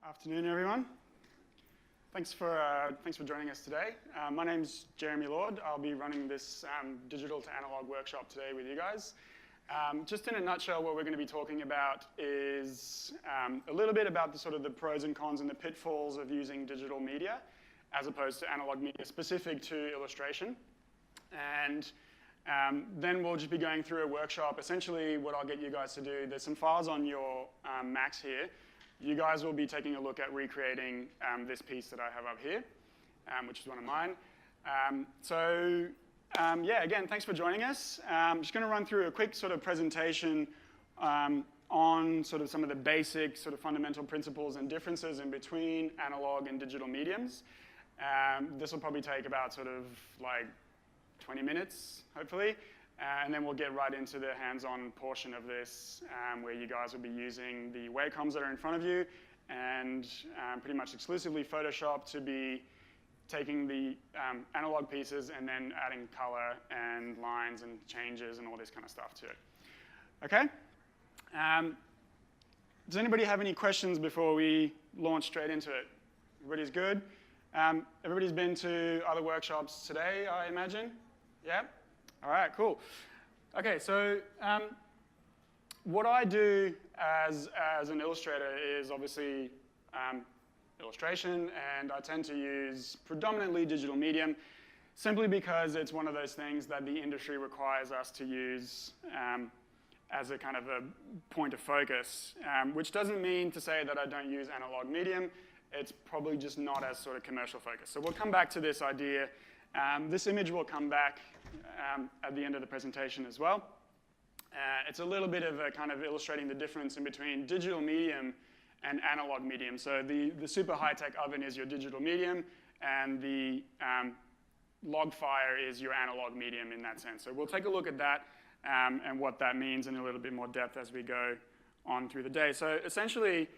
Afternoon, everyone. Thanks for joining us today. My name's Jeremy Lord. I'll be running this digital to analog workshop today with you guys. Just in a nutshell, what we're going to be talking about is a little bit about the pros and cons and the pitfalls of using digital media as opposed to analog media specific to illustration. And then we'll just be going through a workshop. Essentially, what I'll get you guys to do, there's some files on your Macs here. You guys will be taking a look at recreating this piece that I have up here, which is one of mine. Yeah, again, thanks for joining us. I'm just going to run through a quick presentation on some of the basic fundamental principles and differences in between analog and digital mediums. This will probably take about 20 minutes, hopefully. And then we'll get right into the hands-on portion of this, where you guys will be using the wavecoms that are in front of you and pretty much exclusively Photoshop to be taking the analog pieces and then adding color and lines and changes and all this kind of stuff to it. Okay? Does anybody have any questions before we launch straight into it? Everybody's good? Everybody's been to other workshops today, I imagine? Yeah? All right, cool. Okay, so what I do as an illustrator is obviously illustration, and I tend to use predominantly digital medium simply because it's one of those things that the industry requires us to use as a kind of a point of focus, which doesn't mean to say that I don't use analog medium. It's probably just not as commercial focused. So we'll come back to this idea. This image will come back at the end of the presentation as well. It's a little bit of a kind of illustrating the difference in between digital medium and analog medium. So the super high-tech oven is your digital medium, and the log fire is your analog medium in that sense. So we'll take a look at that and what that means in a little bit more depth as we go on through the day. So essentially,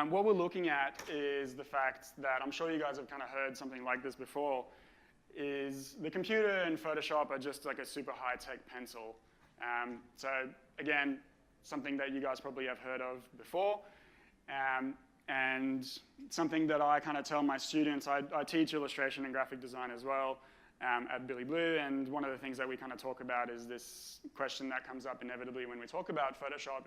what we're looking at is the fact that I'm sure you guys have kind of heard something like this before, is the computer and Photoshop are just like a super high-tech pencil. So again, something that you guys probably have heard of before, and something that I kind of tell my students. I teach illustration and graphic design as well at Billy Blue, and one of the things that we kind of talk about is this question that comes up inevitably when we talk about Photoshop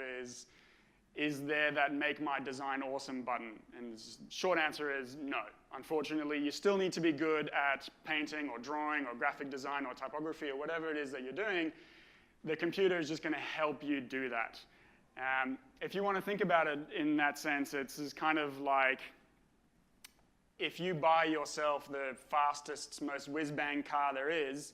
is there that make my design awesome button? And the short answer is no. Unfortunately, you still need to be good at painting or drawing or graphic design or typography or whatever it is that you're doing. The computer is just going to help you do that. If you want to think about it in that sense, it's kind of like if you buy yourself the fastest, most whiz-bang car there is,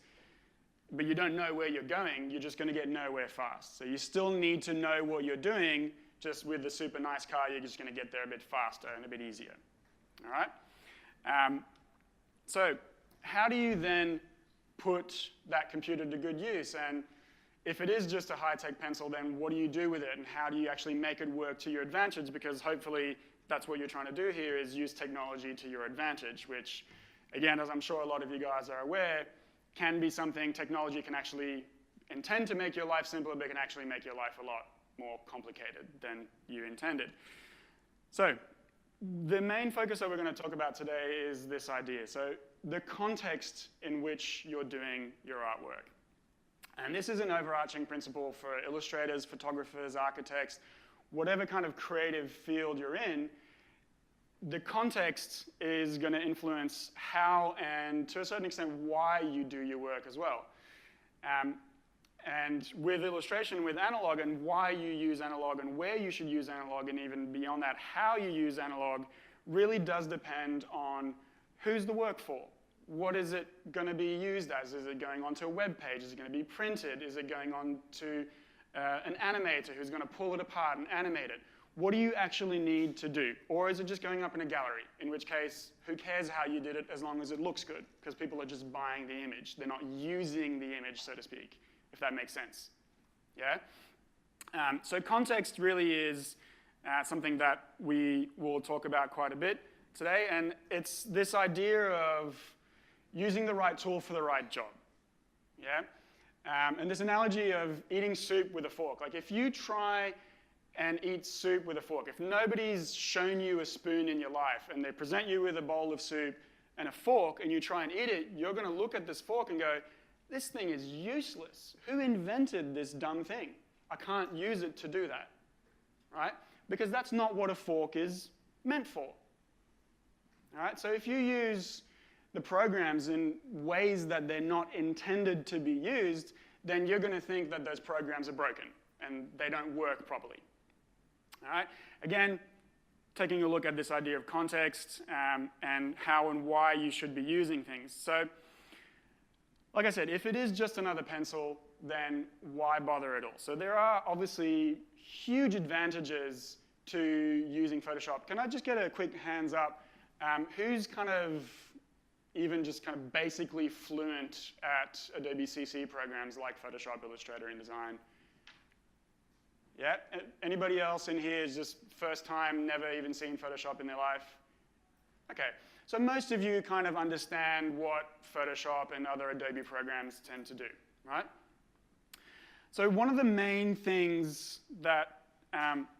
but you don't know where you're going, you're just going to get nowhere fast. So you still need to know what you're doing. Just with the super nice car, you're just going to get there a bit faster and a bit easier. All right? So how do you then put that computer to good use? And if it is just a high-tech pencil, then what do you do with it? And how do you actually make it work to your advantage? Because hopefully that's what you're trying to do here, is use technology to your advantage, which, again, as I'm sure a lot of you guys are aware, can be something technology can actually intend to make your life simpler, but can actually make your life a lot more complicated than you intended. So the main focus that we're going to talk about today is this idea. So the context in which you're doing your artwork. And this is an overarching principle for illustrators, photographers, architects, whatever kind of creative field you're in. The context is going to influence how and, to a certain extent, why you do your work as well. And with illustration, with analog, and why you use analog and where you should use analog, and even beyond that, how you use analog, really does depend on who's the work for. What is it going to be used as? Is it going onto a web page? Is it going to be printed? Is it going on to an animator who's going to pull it apart and animate it? What do you actually need to do? Or is it just going up in a gallery? In which case, who cares how you did it as long as it looks good? Because people are just buying the image. They're not using the image, so to speak, if that makes sense. Yeah? So context really is something that we will talk about quite a bit today, and it's this idea of using the right tool for the right job. Yeah? And this analogy of eating soup with a fork. Like if you try and eat soup with a fork. If nobody's shown you a spoon in your life and they present you with a bowl of soup and a fork and you try and eat it, you're going to look at this fork and go, this thing is useless. Who invented this dumb thing? I can't use it to do that, right? Because that's not what a fork is meant for. All right? So if you use the programs in ways that they're not intended to be used, then you're going to think that those programs are broken and they don't work properly. All right? Again, taking a look at this idea of context and how and why you should be using things. So, like I said, if it is just another pencil, then why bother at all? So there are obviously huge advantages to using Photoshop. Can I just get a quick hands up? Who's kind of even just kind of basically fluent at Adobe CC programs like Photoshop, Illustrator, InDesign? Yeah? Anybody else in here is just first time, never even seen Photoshop in their life? Okay. So most of you kind of understand what Photoshop and other Adobe programs tend to do, right? So one of the main things that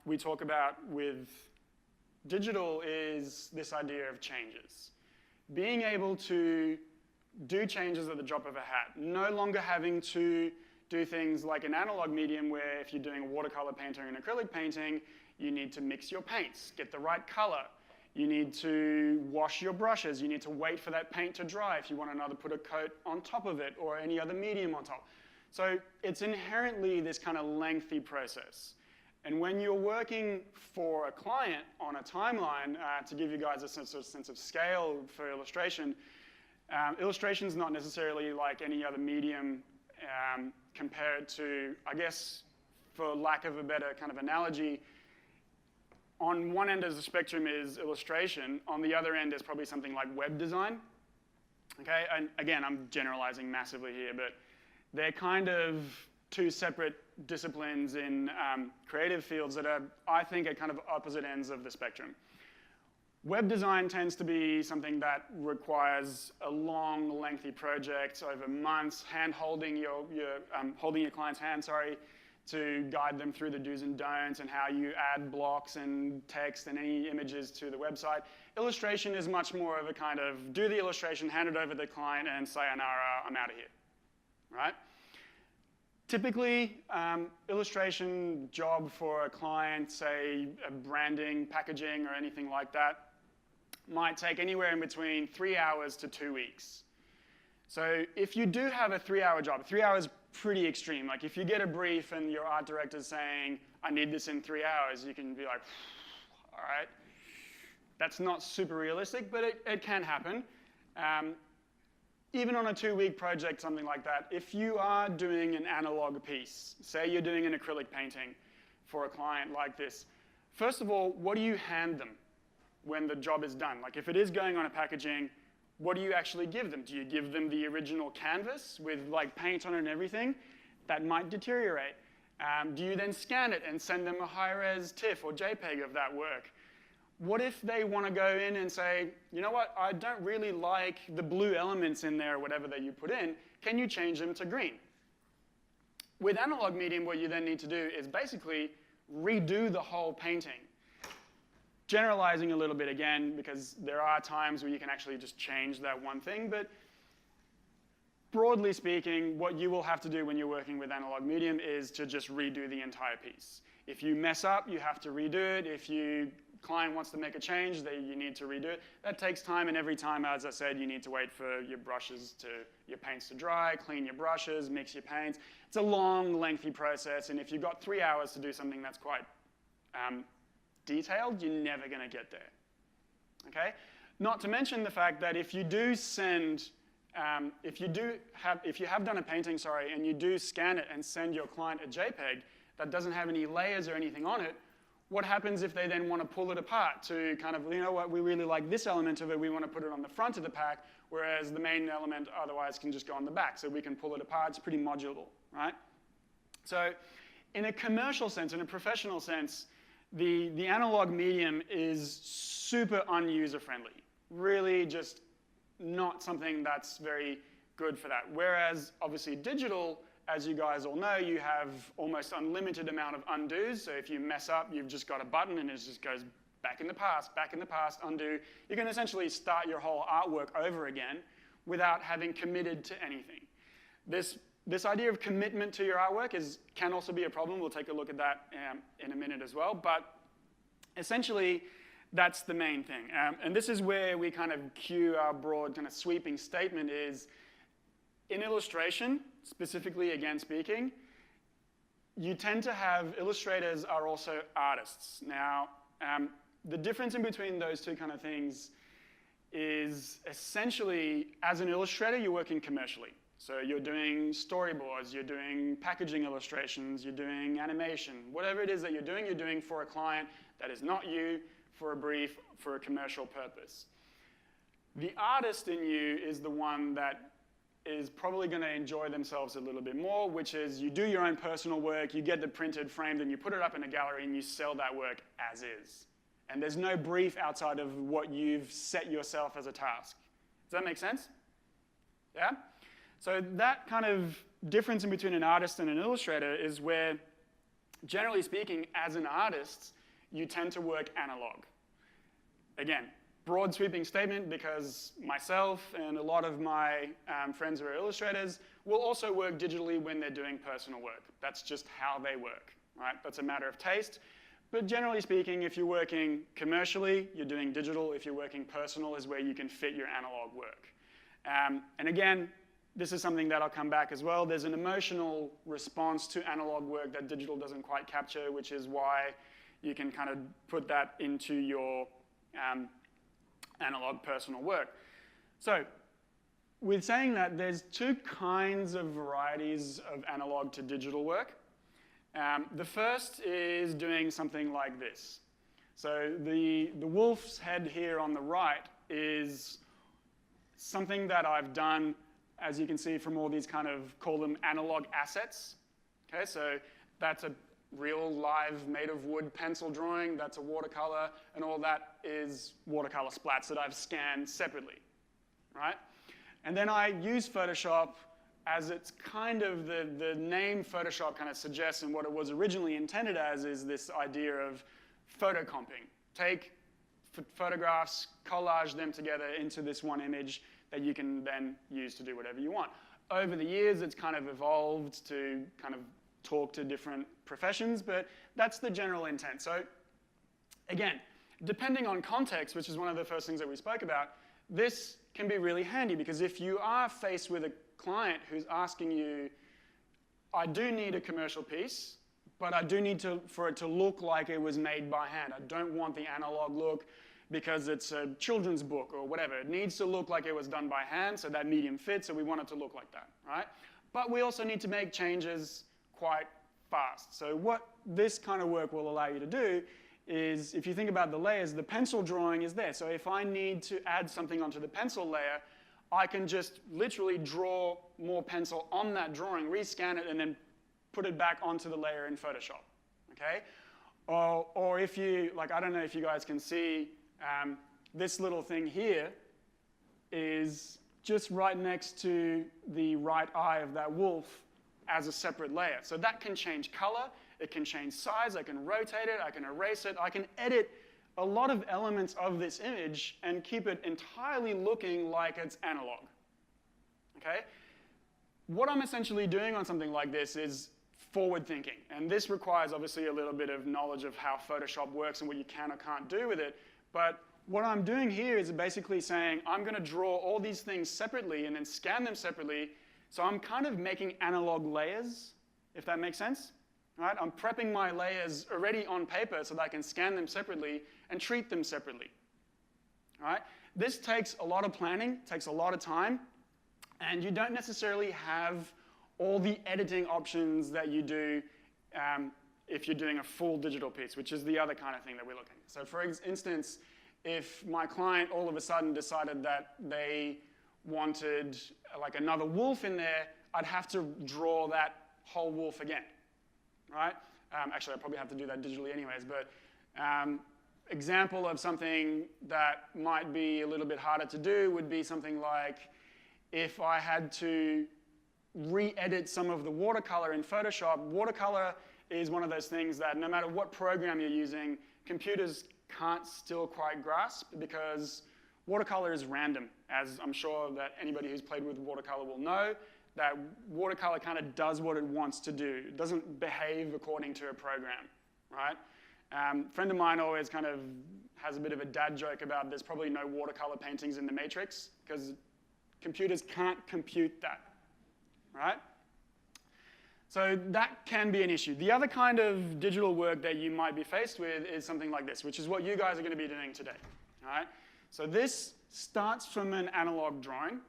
we talk about with digital is this idea of changes. Being able to do changes at the drop of a hat, no longer having to do things like an analog medium where if you're doing a watercolor painting or an acrylic painting, you need to mix your paints, get the right color. You need to wash your brushes. You need to wait for that paint to dry if you want to put a coat on top of it or any other medium on top. So it's inherently this kind of lengthy process. And when you're working for a client on a timeline, to give you guys a sense of scale for illustration, illustration's not necessarily like any other medium compared to, I guess, for lack of a better kind of analogy, on one end of the spectrum is illustration. On the other end is probably something like web design. Okay, and again, I'm generalizing massively here, but they're kind of two separate disciplines in creative fields that are, I think, at kind of opposite ends of the spectrum. Web design tends to be something that requires a long, lengthy project over months, holding your client's hand, to guide them through the do's and don'ts and how you add blocks and text and any images to the website. Illustration is much more of a kind of do the illustration, hand it over to the client, and sayonara, I'm out of here, right? Typically, illustration job for a client, say branding, packaging, or anything like that, might take anywhere in between 3 hours to 2 weeks. So if you do have a 3-hour job, 3 hours pretty extreme. Like if you get a brief and your art director's saying, I need this in 3 hours, you can be like, all right. That's not super realistic, but it can happen. Even on a 2-week project, something like that, if you are doing an analog piece, say you're doing an acrylic painting for a client like this, first of all, what do you hand them when the job is done? Like if it is going on a packaging, what do you actually give them? Do you give them the original canvas with like paint on it and everything? That might deteriorate. Do you then scan it and send them a high-res TIFF or JPEG of that work? What if they want to go in and say, you know what, I don't really like the blue elements in there, or whatever that you put in, can you change them to green? With analog medium, what you then need to do is basically redo the whole painting. Generalizing a little bit again, because there are times where you can actually just change that one thing, but broadly speaking, what you will have to do when you're working with analog medium is to just redo the entire piece. If you mess up, you have to redo it. If your client wants to make a change, you need to redo it. That takes time, and every time, as I said, you need to wait for your paints to dry, clean your brushes, mix your paints. It's a long, lengthy process, and if you've got 3 hours to do something that's quite detailed, you're never going to get there. Okay? Not to mention the fact that if you do send, if you have done a painting, and you do scan it and send your client a JPEG that doesn't have any layers or anything on it, what happens if they then want to pull it apart to kind of, you know what, we really like this element of it, we want to put it on the front of the pack, whereas the main element otherwise can just go on the back, so we can pull it apart. It's pretty modular, right? So in a commercial sense, in a professional sense, the analog medium is super un-user-friendly. Really just not something that's very good for that. Whereas, obviously, digital as you guys all know, you have almost unlimited amount of undos. So if you mess up, you've just got a button and it just goes back in the past, undo. You can essentially start your whole artwork over again without having committed to anything. This idea of commitment to your artwork can also be a problem. We'll take a look at that in a minute as well. But essentially, that's the main thing. And this is where we kind of cue our broad kind of sweeping statement is, in illustration, specifically again speaking, you tend to have illustrators are also artists. Now, the difference in between those two kind of things is essentially, as an illustrator, you're working commercially. So you're doing storyboards, you're doing packaging illustrations, you're doing animation. Whatever it is that you're doing for a client that is not you, for a brief, for a commercial purpose. The artist in you is the one that is probably going to enjoy themselves a little bit more, which is you do your own personal work, you get it printed, framed, and you put it up in a gallery and you sell that work as is. And there's no brief outside of what you've set yourself as a task. Does that make sense? Yeah? So that kind of difference in between an artist and an illustrator is where, generally speaking, as an artist, you tend to work analog. Again, broad sweeping statement because myself and a lot of my friends who are illustrators will also work digitally when they're doing personal work. That's just how they work, right? That's a matter of taste. But generally speaking, if you're working commercially, you're doing digital. If you're working personal is where you can fit your analog work. And again, this is something that I'll come back as well. There's an emotional response to analog work that digital doesn't quite capture, which is why you can kind of put that into your analog personal work. So with saying that, there's two kinds of varieties of analog to digital work. The first is doing something like this. So the wolf's head here on the right is something that I've done, as you can see from all these kind of, call them analog assets. Okay, so that's a real live made of wood pencil drawing, that's a watercolor, and all that is watercolor splats that I've scanned separately, right? And then I use Photoshop as it's kind of the name Photoshop kind of suggests, and what it was originally intended as is this idea of photocomping. Take photographs, collage them together into this one image that you can then use to do whatever you want. Over the years, it's kind of evolved to kind of talk to different professions, but that's the general intent. So again, depending on context, which is one of the first things that we spoke about, this can be really handy because if you are faced with a client who's asking you, I do need a commercial piece, but I do need for it to look like it was made by hand. I don't want the analog look because it's a children's book or whatever. It needs to look like it was done by hand, so that medium fits, so we want it to look like that, right? But we also need to make changes quite fast. So what this kind of work will allow you to do is, if you think about the layers, the pencil drawing is there. So if I need to add something onto the pencil layer, I can just literally draw more pencil on that drawing, rescan it, and then put it back onto the layer in Photoshop, okay? Or if you, like, I don't know if you guys can see, this little thing here is just right next to the right eye of that wolf as a separate layer. So that can change color, it can change size, I can rotate it, I can erase it, I can edit a lot of elements of this image and keep it entirely looking like it's analog, okay? What I'm essentially doing on something like this is forward thinking, and this requires obviously a little bit of knowledge of how Photoshop works and what you can or can't do with it, but what I'm doing here is basically saying I'm going to draw all these things separately and then scan them separately. So I'm kind of making analog layers, if that makes sense. Right? I'm prepping my layers already on paper so that I can scan them separately and treat them separately. Right? This takes a lot of planning, takes a lot of time, and you don't necessarily have all the editing options that you do if you're doing a full digital piece, which is the other kind of thing that we're looking at. So for instance, if my client all of a sudden decided that they wanted like another wolf in there, I'd have to draw that whole wolf again, right? Actually, I'd probably have to do that digitally anyways, but example of something that might be a little bit harder to do would be something like if I had to re-edit some of the watercolor in Photoshop. Watercolor is one of those things that no matter what program you're using, computers can't still quite grasp because watercolor is random, as I'm sure that anybody who's played with watercolor will know, that watercolor kind of does what it wants to do. It doesn't behave according to a program, right? A friend of mine always kind of has a bit of a dad joke about there's probably no watercolor paintings in the Matrix because computers can't compute that, right? So that can be an issue. The other kind of digital work that you might be faced with is something like this, which is what you guys are going to be doing today, all right? So this starts from an analog drawing.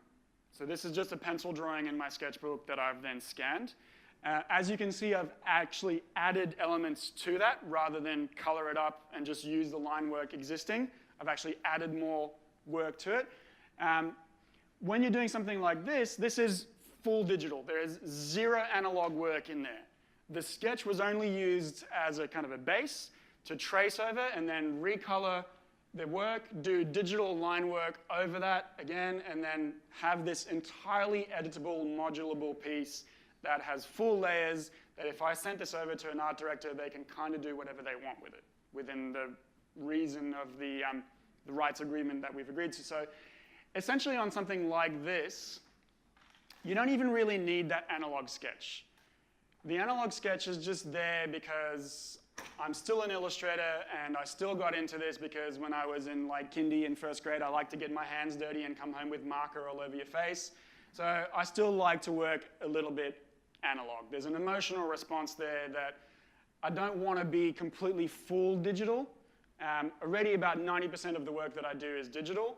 So this is just a pencil drawing in my sketchbook that I've then scanned. As you can see, I've actually added elements to that rather than color it up and just use the line work existing. I've actually added more work to it. When you're doing something like this, this is full digital. There is zero analog work in there. The sketch was only used as a kind of a base to trace over and then recolor the work, do digital line work over that again, and then have this entirely editable, modulable piece that has full layers that if I sent this over to an art director, they can kind of do whatever they want with it within the reason of the rights agreement that we've agreed to. So essentially on something like this, you don't even really need that analog sketch. The analog sketch is just there because I'm still an illustrator and I still got into this because when I was in like kindy and first grade, I liked to get my hands dirty and come home with marker all over your face. So I still like to work a little bit analog. There's an emotional response there that I don't want to be completely full digital. Already about 90% of the work that I do is digital.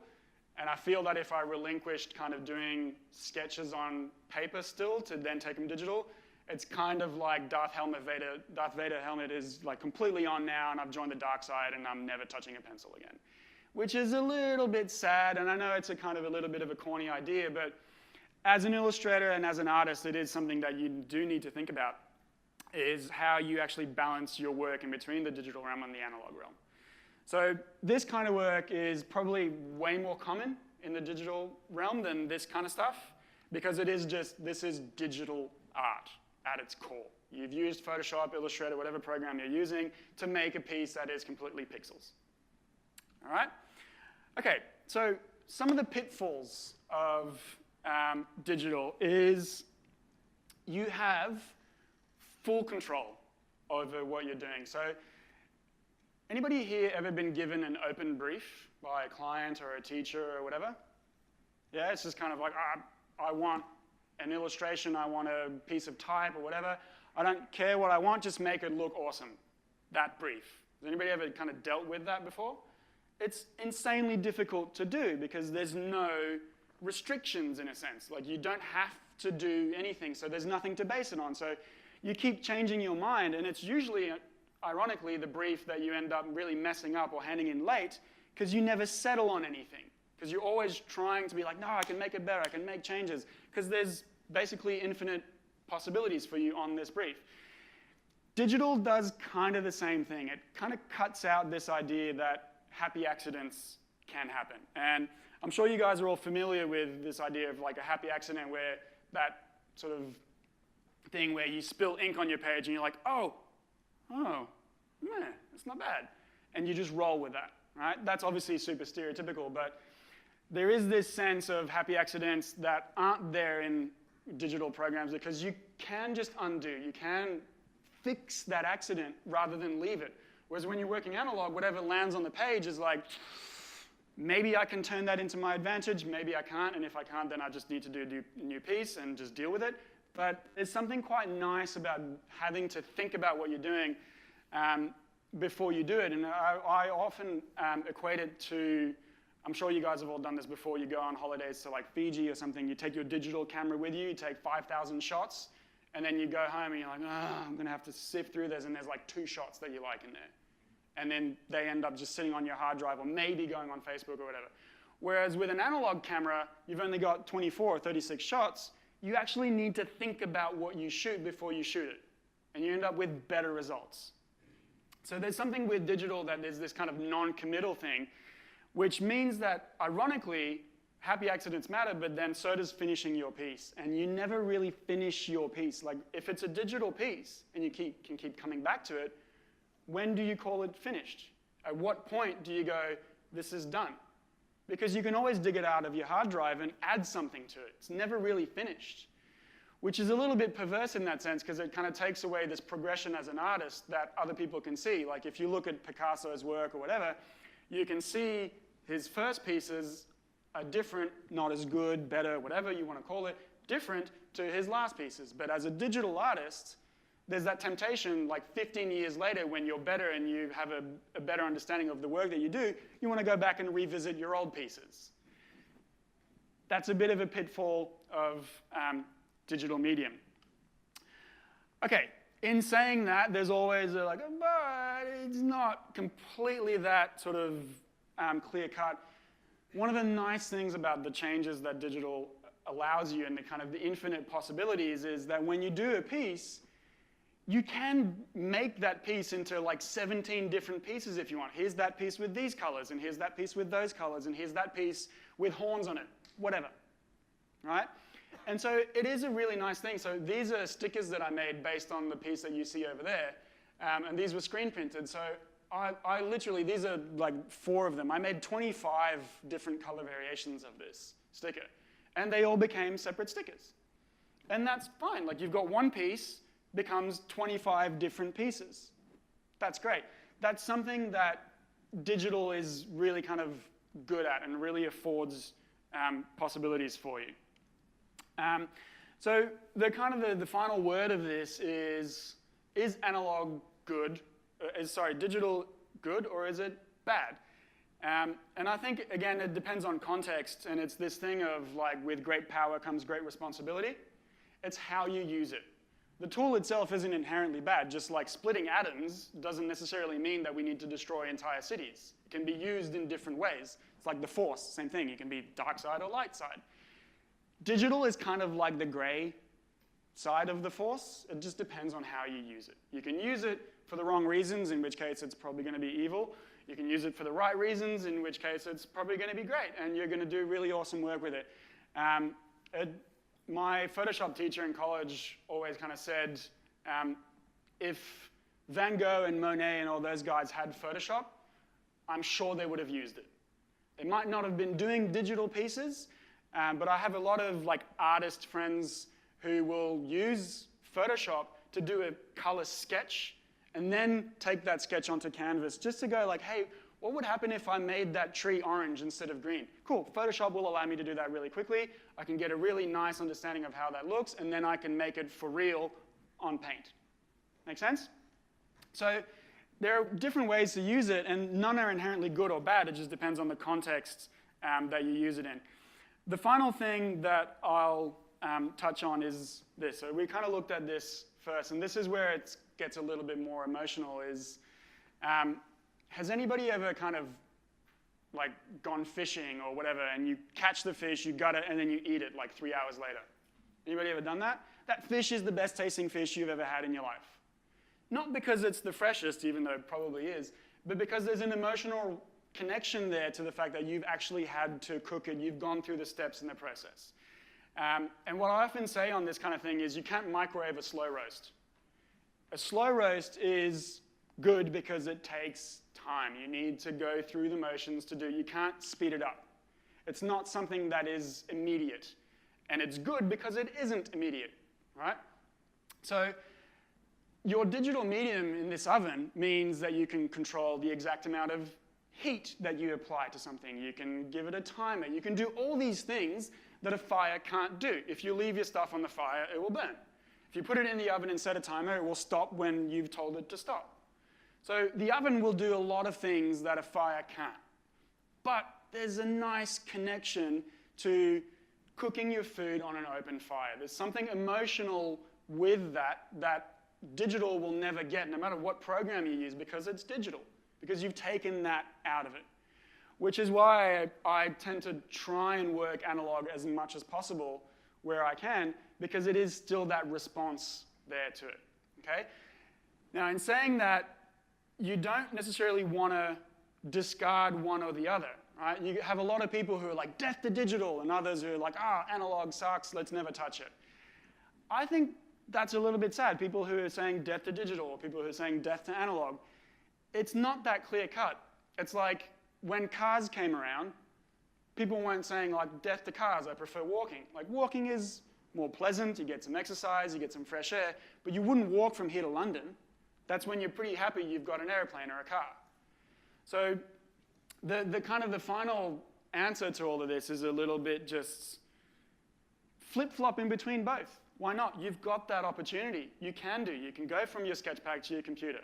And I feel that if I relinquished kind of doing sketches on paper still to then take them digital, it's kind of like Darth Vader helmet is like completely on now and I've joined the dark side and I'm never touching a pencil again. Which is a little bit sad, and I know it's a kind of a little bit of a corny idea, but as an illustrator and as an artist, it is something that you do need to think about, is how you actually balance your work in between the digital realm and the analog realm. So this kind of work is probably way more common in the digital realm than this kind of stuff, because it is just, this is digital art at its core. You've used Photoshop, Illustrator, whatever program you're using to make a piece that is completely pixels. All right? Okay, so some of the pitfalls of digital is you have full control over what you're doing. So anybody here ever been given an open brief by a client or a teacher or whatever? Yeah, it's just kind of like, I want an illustration, I want a piece of type or whatever. I don't care what I want, just make it look awesome. That brief. Has anybody ever kind of dealt with that before? It's insanely difficult to do because there's no restrictions in a sense. Like you don't have to do anything, so there's nothing to base it on. So you keep changing your mind, and it's usually, ironically, the brief that you end up really messing up or handing in late because you never settle on anything. Because you're always trying to be like, no, I can make it better, I can make changes. Because there's basically infinite possibilities for you on this brief. Digital does kind of the same thing. It kind of cuts out this idea that happy accidents can happen. And I'm sure you guys are all familiar with this idea of like a happy accident where that sort of thing where you spill ink on your page and you're like, oh, it's not bad. And you just roll with that, right? That's obviously super stereotypical, but there is this sense of happy accidents that aren't there in digital programs because you can just undo. You can fix that accident rather than leave it. Whereas when you're working analog, whatever lands on the page is like, maybe I can turn that into my advantage, maybe I can't, and if I can't, then I just need to do a new piece and just deal with it. But there's something quite nice about having to think about what you're doing before you do it. And I often equate it to, I'm sure you guys have all done this before, you go on holidays to like Fiji or something, you take your digital camera with you take 5,000 shots, and then you go home and you're like, I'm going to have to sift through this, and there's like 2 shots that you like in there. And then they end up just sitting on your hard drive or maybe going on Facebook or whatever. Whereas with an analog camera, you've only got 24 or 36 shots. You actually need to think about what you shoot before you shoot it. And you end up with better results. So there's something with digital that there's this kind of non-committal thing, which means that, ironically, happy accidents matter, but then so does finishing your piece. And you never really finish your piece. Like, if it's a digital piece and you can keep coming back to it, when do you call it finished? At what point do you go, this is done? Because you can always dig it out of your hard drive and add something to it. It's never really finished, which is a little bit perverse in that sense because it kind of takes away this progression as an artist that other people can see. Like, if you look at Picasso's work or whatever, you can see his first pieces are different, not as good, better, whatever you want to call it, different to his last pieces. But as a digital artist, there's that temptation, like 15 years later, when you're better and you have a better understanding of the work that you do, you want to go back and revisit your old pieces. That's a bit of a pitfall of digital medium. Okay, in saying that, there's always but it's not completely that sort of clear-cut. One of the nice things about the changes that digital allows you and the kind of the infinite possibilities is that when you do a piece, you can make that piece into like 17 different pieces if you want. Here's that piece with these colors, and here's that piece with those colors, and here's that piece with horns on it, whatever, right? And so it is a really nice thing. So these are stickers that I made based on the piece that you see over there, and these were screen printed. So I literally, these are like 4 of them. I made 25 different color variations of this sticker, and they all became separate stickers. And that's fine. Like, you've got one piece becomes 25 different pieces. That's great. That's something that digital is really kind of good at and really affords possibilities for you. So the final word of this is analog good? Sorry, digital good, or is it bad? And I think, again, it depends on context, and it's this thing of, like, with great power comes great responsibility. It's how you use it. The tool itself isn't inherently bad. Just like splitting atoms doesn't necessarily mean that we need to destroy entire cities. It can be used in different ways. It's like the Force, same thing. It can be dark side or light side. Digital is kind of like the gray side of the Force. It just depends on how you use it. You can use it for the wrong reasons, in which case it's probably going to be evil. You can use it for the right reasons, in which case it's probably going to be great, and you're going to do really awesome work with it. My Photoshop teacher in college always kind of said, if Van Gogh and Monet and all those guys had Photoshop, I'm sure they would have used it. They might not have been doing digital pieces, but I have a lot of like artist friends who will use Photoshop to do a color sketch and then take that sketch onto canvas just to go like, hey, what would happen if I made that tree orange instead of green? Cool, Photoshop will allow me to do that really quickly. I can get a really nice understanding of how that looks, and then I can make it for real on Paint. Make sense? So there are different ways to use it, and none are inherently good or bad. It just depends on the context that you use it in. The final thing that I'll touch on is this. So we kind of looked at this first, and this is where it gets a little bit more emotional, is has anybody ever kind of like gone fishing or whatever, and you catch the fish, you gut it, and then you eat it like 3 hours later? Anybody ever done that? That fish is the best tasting fish you've ever had in your life. Not because it's the freshest, even though it probably is, but because there's an emotional connection there to the fact that you've actually had to cook it, you've gone through the steps in the process. And what I often say on this kind of thing is you can't microwave a slow roast. A slow roast is good because it takes time. You need to go through the motions to do. You can't speed it up. It's not something that is immediate. And it's good because it isn't immediate, right? So your digital medium in this oven means that you can control the exact amount of heat that you apply to something. You can give it a timer. You can do all these things that a fire can't do. If you leave your stuff on the fire, it will burn. If you put it in the oven and set a timer, it will stop when you've told it to stop. So the oven will do a lot of things that a fire can't. But there's a nice connection to cooking your food on an open fire. There's something emotional with that digital will never get, no matter what program you use, because it's digital, because you've taken that out of it. Which is why I tend to try and work analog as much as possible where I can, because it is still that response there to it, okay? Now, in saying that, you don't necessarily want to discard one or the other. right? You have a lot of people who are like, death to digital, and others who are like, analog sucks, let's never touch it. I think that's a little bit sad. People who are saying death to digital, or people who are saying death to analog, it's not that clear cut. It's like when cars came around, people weren't saying like death to cars, I prefer walking. Like walking is more pleasant, you get some exercise, you get some fresh air, but you wouldn't walk from here to London. That's when you're pretty happy you've got an airplane or a car. So the kind of the final answer to all of this is a little bit just flip-flop in between both. Why not? You've got that opportunity. You can do. You can go from your sketch pack to your computer.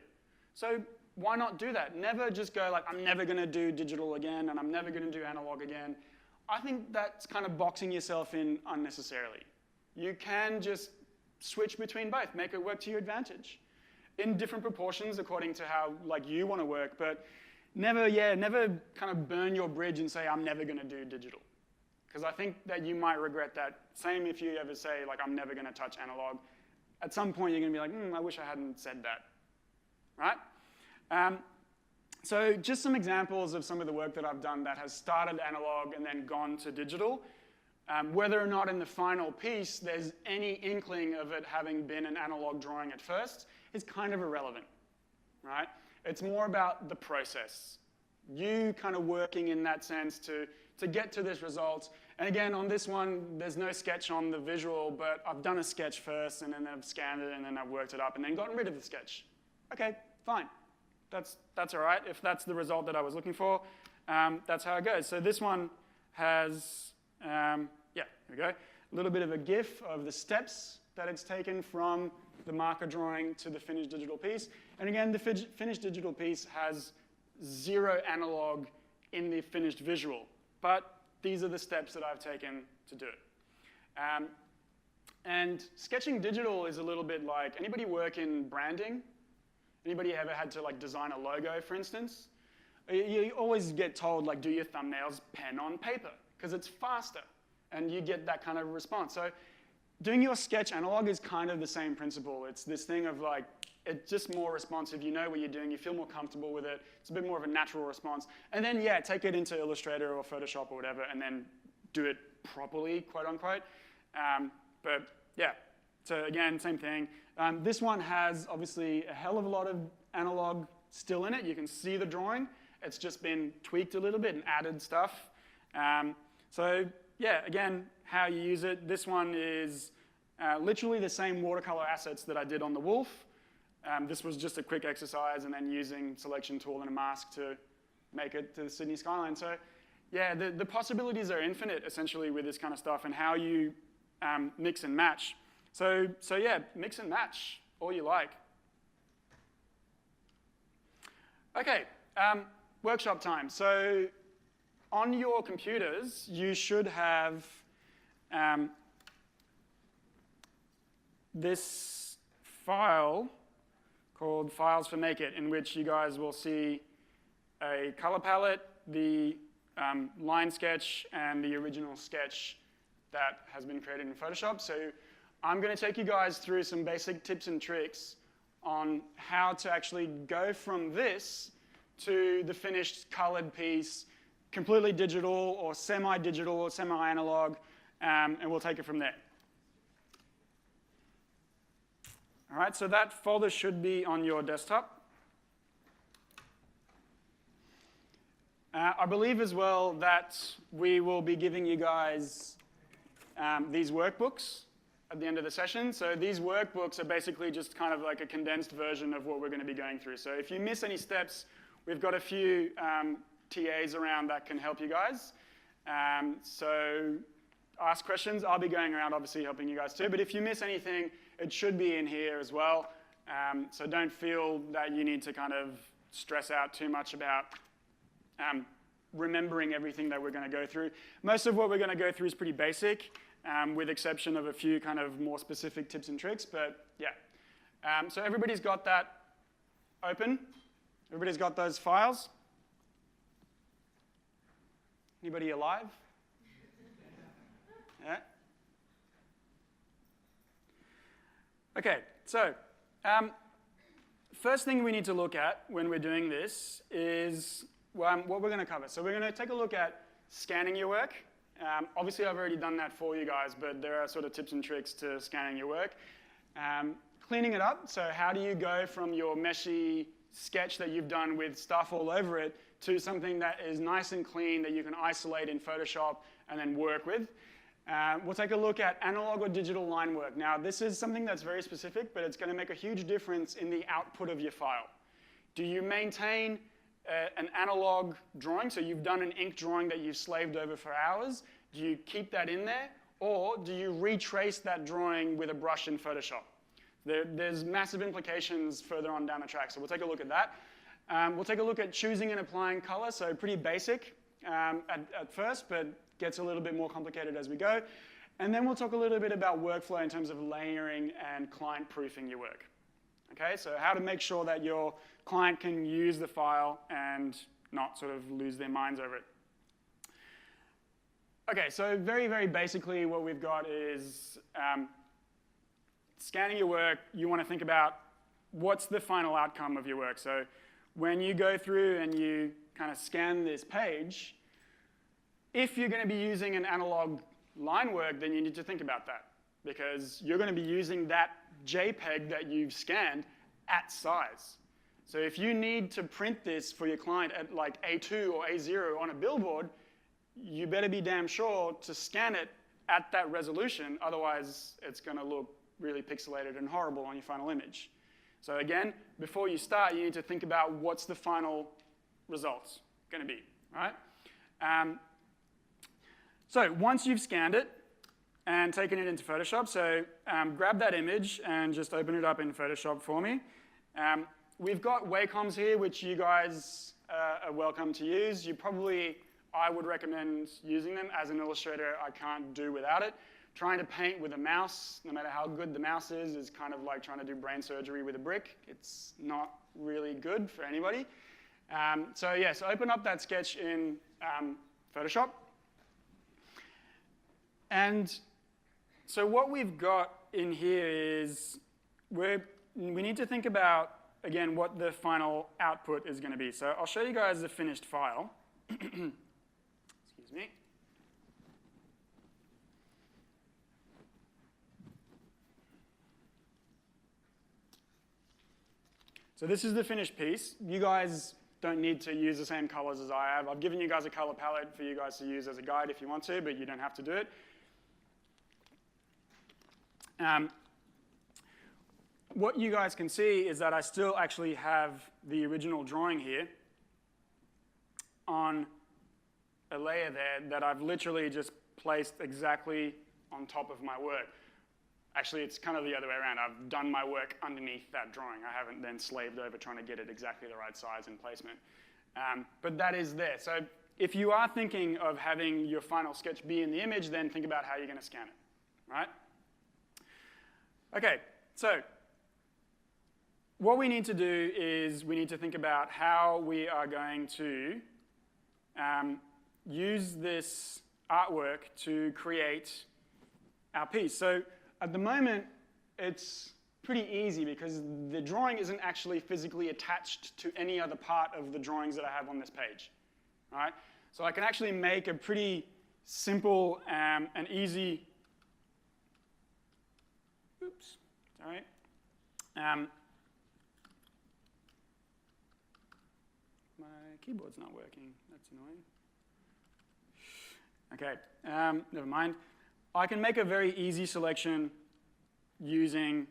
So why not do that? Never just go like, I'm never going to do digital again, and I'm never going to do analog again. I think that's kind of boxing yourself in unnecessarily. You can just switch between both, make it work to your advantage. In different proportions according to how like you want to work, but never kind of burn your bridge and say, I'm never going to do digital. Because I think that you might regret that. Same if you ever say, like, I'm never going to touch analog. At some point, you're going to be like, I wish I hadn't said that, right? So just some examples of some of the work that I've done that has started analog and then gone to digital. Whether or not in the final piece there's any inkling of it having been an analog drawing at first is kind of irrelevant, right? It's more about the process. You kind of working in that sense to get to this result. And again, on this one, there's no sketch on the visual, but I've done a sketch first, and then I've scanned it, and then I've worked it up, and then gotten rid of the sketch. OK, fine. That's all right. If that's the result that I was looking for, that's how it goes. So this one has, here we go, a little bit of a GIF of the steps that it's taken from the marker drawing to the finished digital piece. And again, the finished digital piece has 0 analog in the finished visual. But these are the steps that I've taken to do it. And sketching digital is a little bit like, anybody work in branding? Anybody ever had to like design a logo, for instance? You always get told, like, do your thumbnails pen on paper, because it's faster. And you get that kind of response. So doing your sketch analog is kind of the same principle. It's this thing of like, it's just more responsive. You know what you're doing. You feel more comfortable with it. It's a bit more of a natural response. And then, take it into Illustrator or Photoshop or whatever, and then do it properly, quote unquote. But yeah, so again, same thing. This one has obviously a hell of a lot of analog still in it. You can see the drawing. It's just been tweaked a little bit and added stuff. So yeah, again, how you use it. This one is literally the same watercolor assets that I did on the wolf. This was just a quick exercise, and then using selection tool and a mask to make it to the Sydney skyline. So yeah, the possibilities are infinite, essentially, with this kind of stuff, and how you mix and match. So yeah, mix and match all you like. OK, workshop time. So on your computers, you should have this file called Files for Make It, in which you guys will see a color palette, the line sketch, and the original sketch that has been created in Photoshop. So I'm going to take you guys through some basic tips and tricks on how to actually go from this to the finished colored piece, completely digital or semi-digital or semi-analog, and we'll take it from there. All right, so that folder should be on your desktop. I believe as well that we will be giving you guys these workbooks at the end of the session. So these workbooks are basically just kind of like a condensed version of what we're going to be going through. So if you miss any steps, we've got a few TAs around that can help you guys. So ask questions. I'll be going around, obviously, helping you guys too. But if you miss anything, it should be in here as well. So don't feel that you need to kind of stress out too much about remembering everything that we're going to go through. Most of what we're going to go through is pretty basic, with exception of a few kind of more specific tips and tricks. But yeah, so everybody's got that open. Everybody's got those files. Anybody alive? Yeah. OK, so first thing we need to look at when we're doing this is what we're going to cover. So we're going to take a look at scanning your work. Obviously, I've already done that for you guys, but there are sort of tips and tricks to scanning your work. Cleaning it up, so how do you go from your meshy sketch that you've done with stuff all over it to something that is nice and clean that you can isolate in Photoshop and then work with. We'll take a look at analog or digital line work. Now, this is something that's very specific, but it's going to make a huge difference in the output of your file. Do you maintain an analog drawing, so you've done an ink drawing that you've slaved over for hours? Do you keep that in there? Or do you retrace that drawing with a brush in Photoshop? There's massive implications further on down the track, so we'll take a look at that. We'll take a look at choosing and applying color, so pretty basic at first, but gets a little bit more complicated as we go. And then we'll talk a little bit about workflow in terms of layering and client proofing your work. Okay, so how to make sure that your client can use the file and not sort of lose their minds over it. Okay, so very, very basically what we've got is scanning your work. You want to think about what's the final outcome of your work. So when you go through and you kind of scan this page, if you're going to be using an analog line work, then you need to think about that, because you're going to be using that JPEG that you've scanned at size. So if you need to print this for your client at like A2 or A0 on a billboard, you better be damn sure to scan it at that resolution, otherwise it's going to look really pixelated and horrible on your final image. So again, before you start, you need to think about what's the final results going to be, right? So once you've scanned it and taken it into Photoshop, so grab that image and just open it up in Photoshop for me. We've got Wacom's here, which you guys are welcome to use. I would recommend using them. As an illustrator, I can't do without it. Trying to paint with a mouse, no matter how good the mouse is kind of like trying to do brain surgery with a brick. It's not really good for anybody. So open up that sketch in Photoshop. And so what we've got in here is we need to think about, again, what the final output is going to be. So I'll show you guys the finished file. Excuse me. So this is the finished piece. You guys don't need to use the same colors as I have. I've given you guys a color palette for you guys to use as a guide if you want to, but you don't have to do it. What you guys can see is that I still actually have the original drawing here on a layer there that I've literally just placed exactly on top of my work. Actually, it's kind of the other way around. I've done my work underneath that drawing. I haven't then slaved over trying to get it exactly the right size and placement. But that is there. So if you are thinking of having your final sketch be in the image, then think about how you're going to scan it, right? Okay, so what we need to do is we need to think about how we are going to use this artwork to create our piece. So at the moment, it's pretty easy because the drawing isn't actually physically attached to any other part of the drawings that I have on this page. All right? So I can actually make a pretty simple and easy, oops, sorry. My keyboard's not working. That's annoying. Okay, never mind. I can make a very easy selection using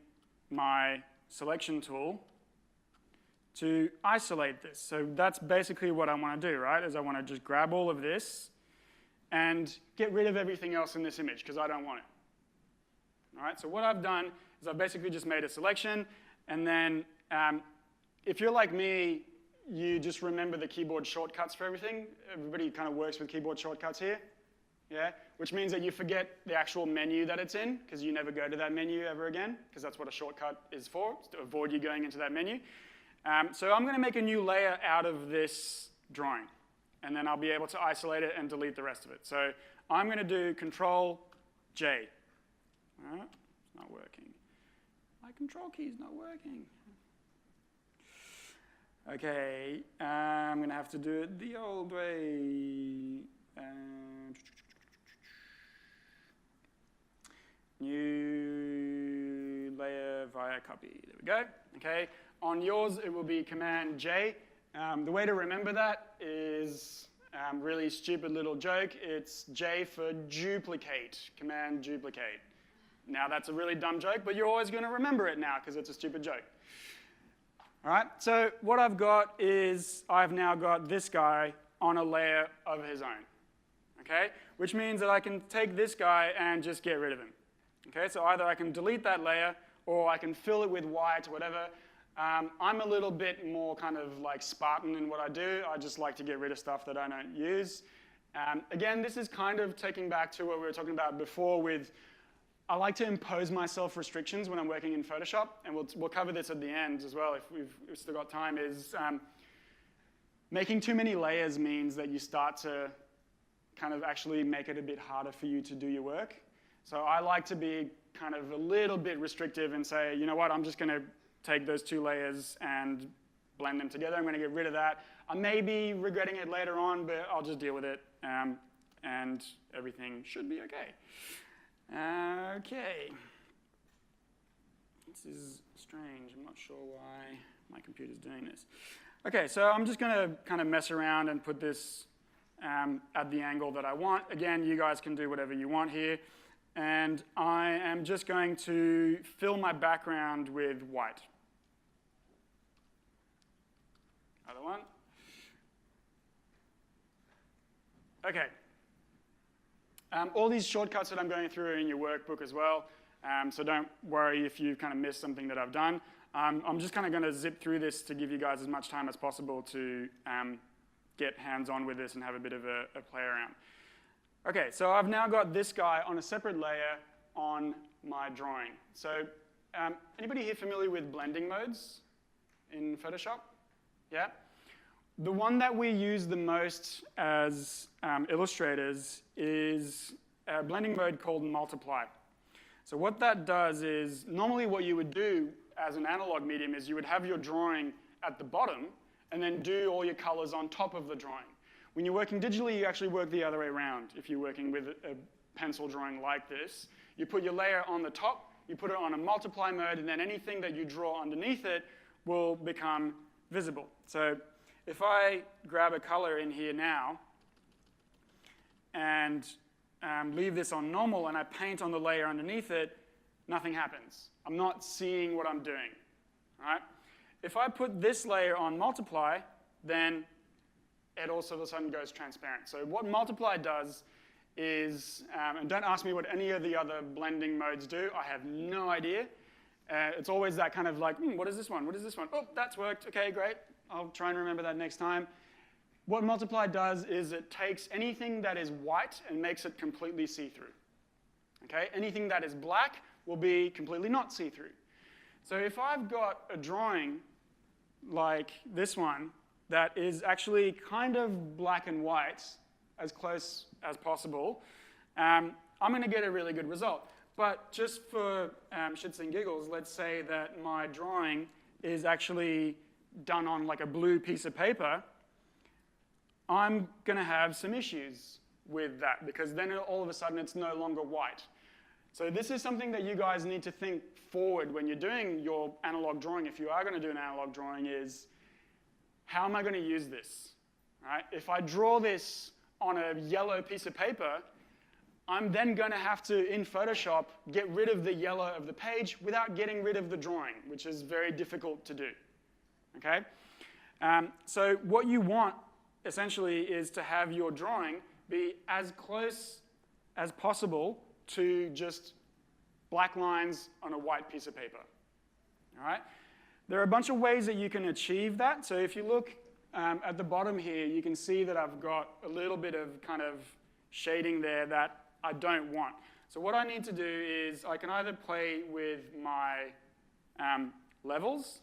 my selection tool to isolate this. So that's basically what I want to do, right? Is I want to just grab all of this and get rid of everything else in this image because I don't want it. All right, so what I've done is I've basically just made a selection, and then if you're like me, you just remember the keyboard shortcuts for everything. Everybody kind of works with keyboard shortcuts here. Yeah, which means that you forget the actual menu that it's in because you never go to that menu ever again because that's what a shortcut is for, to avoid you going into that menu. So I'm going to make a new layer out of this drawing, and then I'll be able to isolate it and delete the rest of it. So I'm going to do Control-J. It's not working. My control key is not working. Okay, I'm going to have to do it the old way. New layer via copy. There we go. Okay. On yours, it will be Command J. The way to remember that is really stupid little joke. It's J for duplicate. Command duplicate. Now, that's a really dumb joke, but you're always going to remember it now because it's a stupid joke. All right. So what I've got is I've now got this guy on a layer of his own. Okay. Which means that I can take this guy and just get rid of him. Okay, so either I can delete that layer or I can fill it with white, whatever. I'm a little bit more kind of like Spartan in what I do. I just like to get rid of stuff that I don't use. Again, this is kind of taking back to what we were talking about before with I like to impose myself restrictions when I'm working in Photoshop, and we'll cover this at the end as well if we've still got time, is making too many layers means that you start to kind of actually make it a bit harder for you to do your work. So I like to be kind of a little bit restrictive and say, you know what, I'm just going to take those two layers and blend them together. I'm going to get rid of that. I may be regretting it later on, but I'll just deal with it, and everything should be okay. Okay. This is strange. I'm not sure why my computer's doing this. Okay, so I'm just going to kind of mess around and put this at the angle that I want. Again, you guys can do whatever you want here. And I am just going to fill my background with white. Other one. Okay. All these shortcuts that I'm going through are in your workbook as well, so don't worry if you kind of missed something that I've done. I'm just kind of going to zip through this to give you guys as much time as possible to get hands-on with this and have a bit of a play around. Okay, so I've now got this guy on a separate layer on my drawing. So anybody here familiar with blending modes in Photoshop? Yeah? The one that we use the most as illustrators is a blending mode called multiply. So what that does is, normally what you would do as an analog medium is you would have your drawing at the bottom and then do all your colors on top of the drawing. When you're working digitally, you actually work the other way around. If you're working with a pencil drawing like this, you put your layer on the top, you put it on a multiply mode, and then anything that you draw underneath it will become visible. So if I grab a color in here now and leave this on normal and I paint on the layer underneath it, nothing happens. I'm not seeing what I'm doing. All right? If I put this layer on multiply, then it also of a sudden goes transparent. So what multiply does is, and don't ask me what any of the other blending modes do, I have no idea. It's always that kind of like, what is this one? What is this one? Oh, that's worked. Okay, great. I'll try and remember that next time. What multiply does is it takes anything that is white and makes it completely see-through. Okay? Anything that is black will be completely not see-through. So if I've got a drawing like this one that is actually kind of black and white, as close as possible, I'm going to get a really good result. But just for shits and giggles, let's say that my drawing is actually done on like a blue piece of paper. I'm going to have some issues with that because then all of a sudden it's no longer white. So this is something that you guys need to think forward when you're doing your analog drawing. If you are going to do an analog drawing, is how am I going to use this? Right? If I draw this on a yellow piece of paper, I'm then going to have to, in Photoshop, get rid of the yellow of the page without getting rid of the drawing, which is very difficult to do. Okay? So what you want, essentially, is to have your drawing be as close as possible to just black lines on a white piece of paper. All right? There are a bunch of ways that you can achieve that. So if you look at the bottom here, you can see that I've got a little bit of kind of shading there that I don't want. So what I need to do is I can either play with my levels.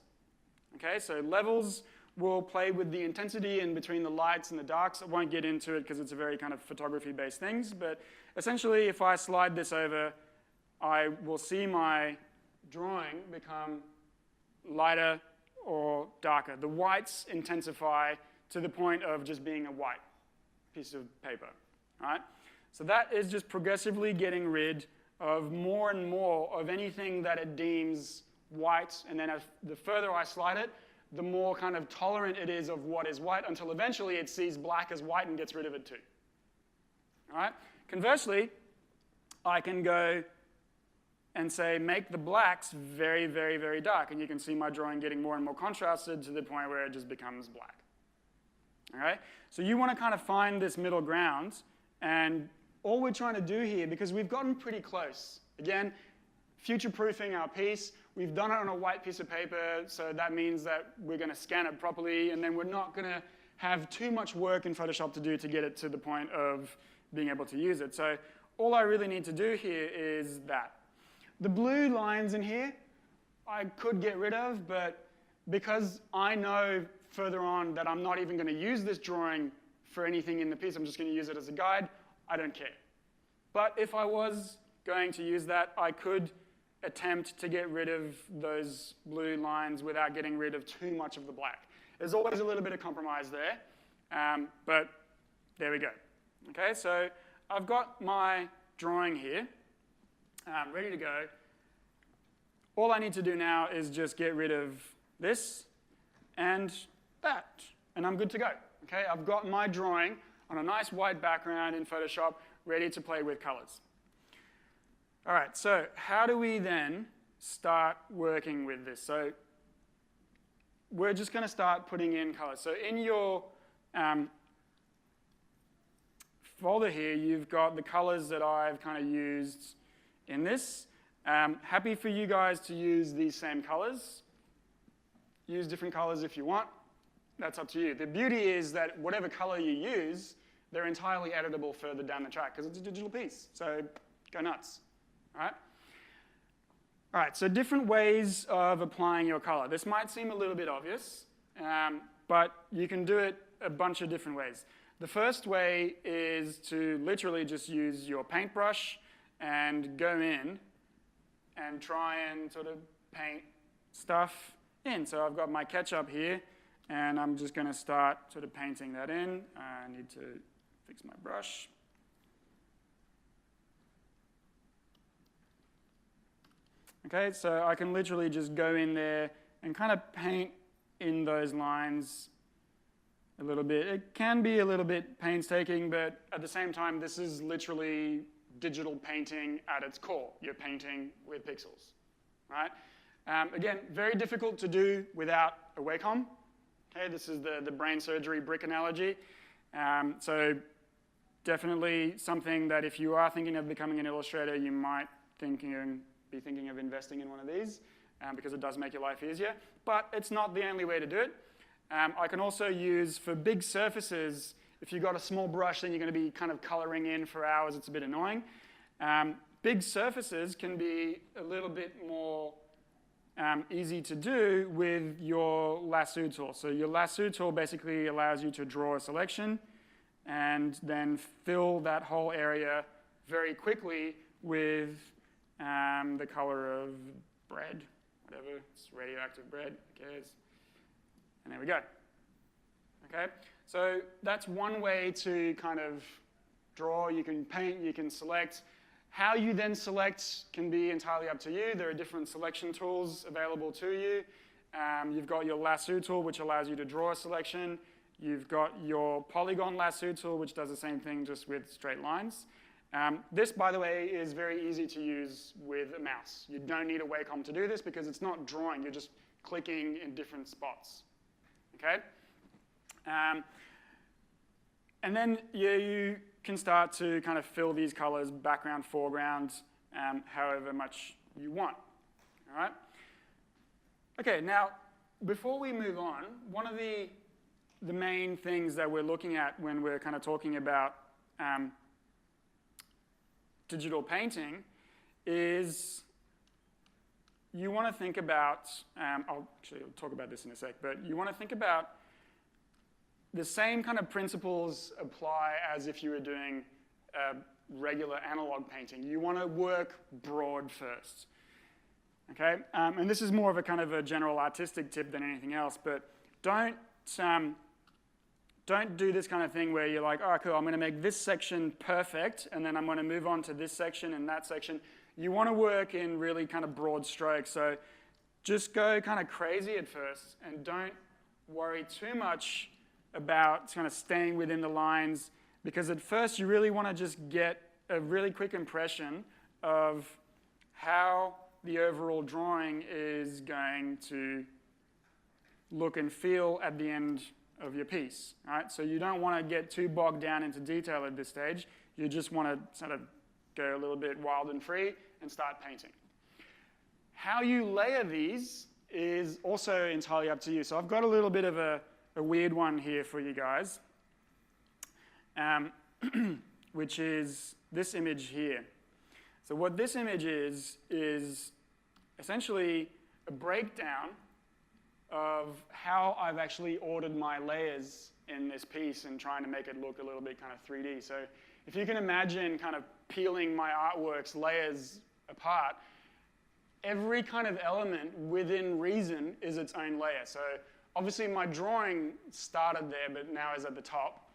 Okay, so levels will play with the intensity in between the lights and the darks. I won't get into it because it's a very kind of photography-based things. But essentially, if I slide this over, I will see my drawing become lighter or darker. The whites intensify, to the point of just being a white piece of paper, right? So that is just progressively getting rid of more and more of anything that it deems white, and then the further I slide it, the more kind of tolerant it is of what is white, until eventually it sees black as white and gets rid of it too. All right? Conversely, I can go and say, make the blacks very, very, very dark, and you can see my drawing getting more and more contrasted to the point where it just becomes black. All right? So you want to kind of find this middle ground, and all we're trying to do here, because we've gotten pretty close, again, future-proofing our piece. We've done it on a white piece of paper, so that means that we're going to scan it properly, and then we're not going to have too much work in Photoshop to do to get it to the point of being able to use it. So all I really need to do here is that. The blue lines in here, I could get rid of, but because I know further on that I'm not even going to use this drawing for anything in the piece, I'm just going to use it as a guide, I don't care. But if I was going to use that, I could attempt to get rid of those blue lines without getting rid of too much of the black. There's always a little bit of compromise there, but there we go. Okay, so I've got my drawing here, ready to go. All I need to do now is just get rid of this and that, and I'm good to go. Okay, I've got my drawing on a nice white background in Photoshop, ready to play with colors. All right, so how do we then start working with this? So we're just going to start putting in colors. So in your folder here, you've got the colors that I've kind of used in this. Happy for you guys to use these same colors. Use different colors if you want. That's up to you. The beauty is that whatever color you use, they're entirely editable further down the track because it's a digital piece. So go nuts. All right, so different ways of applying your color. This might seem a little bit obvious, but you can do it a bunch of different ways. The first way is to literally just use your paintbrush and go in and try and sort of paint stuff in. So I've got my ketchup here, and I'm just going to start sort of painting that in. I need to fix my brush. Okay, so I can literally just go in there and kind of paint in those lines a little bit. It can be a little bit painstaking, but at the same time, this is literally digital painting at its core. You're painting with pixels, right? Again, very difficult to do without a Wacom. Okay, this is the brain surgery brick analogy. So definitely something that if you are thinking of becoming an illustrator, you might be thinking of investing in one of these because it does make your life easier. But it's not the only way to do it. I can also use, for big surfaces, if you've got a small brush, then you're going to be kind of coloring in for hours. It's a bit annoying. Big surfaces can be a little bit more easy to do with your lasso tool. So your lasso tool basically allows you to draw a selection and then fill that whole area very quickly with the color of bread, whatever, it's radioactive bread, who cares? And there we go. Okay, so that's one way to kind of draw. You can paint, you can select. How you then select can be entirely up to you. There are different selection tools available to you. You've got your lasso tool, which allows you to draw a selection. You've got your polygon lasso tool, which does the same thing, just with straight lines. This, by the way, is very easy to use with a mouse. You don't need a Wacom to do this because it's not drawing. You're just clicking in different spots. Okay? And then you can start to kind of fill these colors, background, foreground, however much you want. All right? Okay, now, before we move on, one of the main things that we're looking at when we're kind of talking about digital painting is you want to think about, I'll talk about this in a sec, but you want to think about the same kind of principles apply as if you were doing regular analog painting. You want to work broad first. Okay? And this is more of a kind of a general artistic tip than anything else, but don't don't do this kind of thing where you're like, all right, cool, I'm going to make this section perfect, and then I'm going to move on to this section and that section. You want to work in really kind of broad strokes. So just go kind of crazy at first, and don't worry too much about kind of staying within the lines, because at first you really want to just get a really quick impression of how the overall drawing is going to look and feel at the end of your piece. Right? So you don't want to get too bogged down into detail at this stage. You just want to sort of go a little bit wild and free and start painting. How you layer these is also entirely up to you. So I've got a little bit of a weird one here for you guys, which is this image here. So what this image is essentially a breakdown of how I've actually ordered my layers in this piece and trying to make it look a little bit kind of 3D. So if you can imagine kind of peeling my artwork's layers apart, every kind of element within reason is its own layer. So obviously my drawing started there, but now is at the top.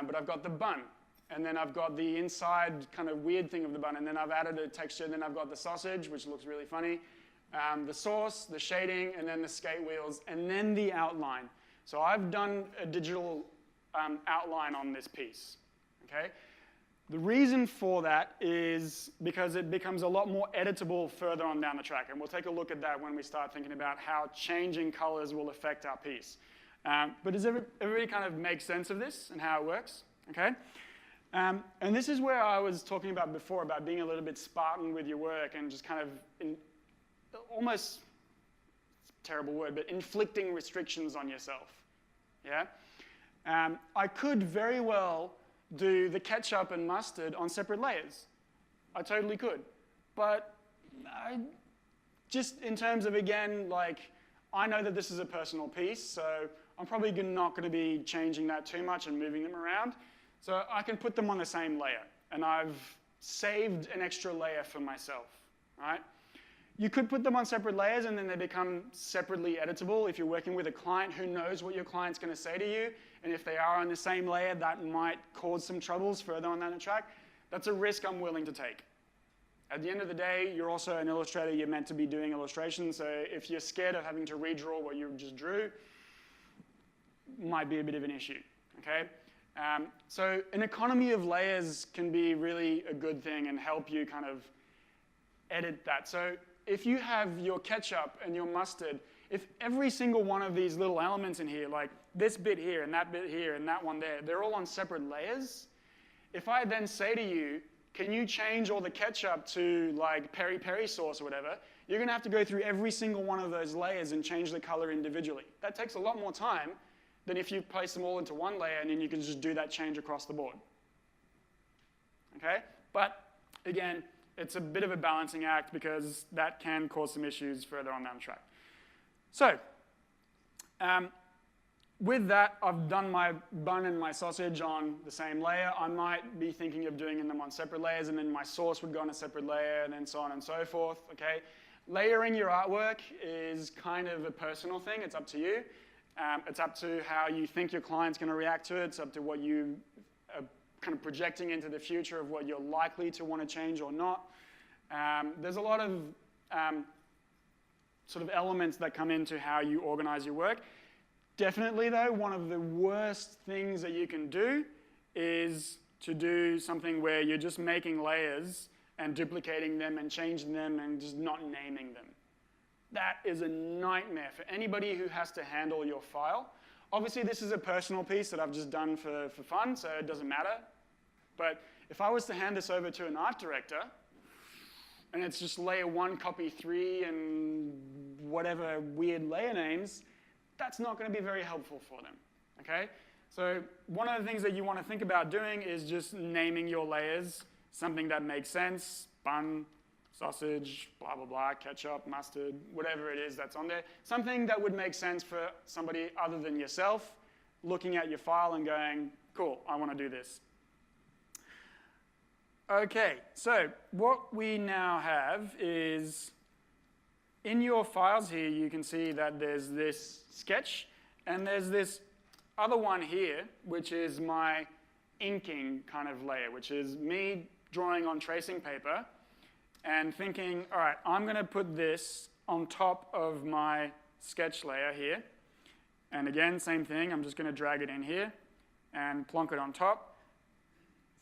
But I've got the bun, and then I've got the inside kind of weird thing of the bun, and then I've added a texture, and then I've got the sausage, which looks really funny, the sauce, the shading, and then the skate wheels, and then the outline. So I've done a digital outline on this piece, okay? The reason for that is because it becomes a lot more editable further on down the track, and we'll take a look at that when we start thinking about how changing colors will affect our piece. But does everybody kind of make sense of this and how it works? Okay? And this is where I was talking about before, about being a little bit Spartan with your work and just kind of almost, it's a terrible word, but inflicting restrictions on yourself. Yeah? I could very well do the ketchup and mustard on separate layers. I totally could. But just in terms of, again, like, I know that this is a personal piece, so I'm probably not going to be changing that too much and moving them around. So I can put them on the same layer, and I've saved an extra layer for myself, right? You could put them on separate layers, and then they become separately editable if you're working with a client who knows what your client's going to say to you. And if they are on the same layer, that might cause some troubles further on down the track. That's a risk I'm willing to take. At the end of the day, you're also an illustrator. You're meant to be doing illustrations. So if you're scared of having to redraw what you just drew, might be a bit of an issue, okay? So an economy of layers can be really a good thing and help you kind of edit that. So if you have your ketchup and your mustard, if every single one of these little elements in here, like this bit here and that bit here and that one there, they're all on separate layers, if I then say to you, can you change all the ketchup to like peri-peri sauce or whatever, you're going to have to go through every single one of those layers and change the color individually. That takes a lot more time than if you place them all into one layer and then you can just do that change across the board. Okay? But again, it's a bit of a balancing act because that can cause some issues further on down the track. So, with that, I've done my bun and my sausage on the same layer. I might be thinking of doing them on separate layers, and then my sauce would go on a separate layer, and then so on and so forth, okay? Layering your artwork is kind of a personal thing. It's up to you. It's up to how you think your client's going to react to it. It's up to what you are kind of projecting into the future of what you're likely to want to change or not. There's a lot of sort of elements that come into how you organize your work. Definitely, though, one of the worst things that you can do is to do something where you're just making layers and duplicating them and changing them and just not naming them. That is a nightmare for anybody who has to handle your file. Obviously, this is a personal piece that I've just done for fun, so it doesn't matter. But if I was to hand this over to an art director, and it's just layer 1, copy 3, and whatever weird layer names, that's not going to be very helpful for them, okay? So one of the things that you want to think about doing is just naming your layers, something that makes sense, bun, sausage, blah, blah, blah, ketchup, mustard, whatever it is that's on there. Something that would make sense for somebody other than yourself looking at your file and going, cool, I want to do this. Okay, so what we now have is, in your files here, you can see that there's this sketch and there's this other one here, which is my inking kind of layer, which is me drawing on tracing paper and thinking, all right, I'm going to put this on top of my sketch layer here. And again, same thing, I'm just going to drag it in here and plonk it on top.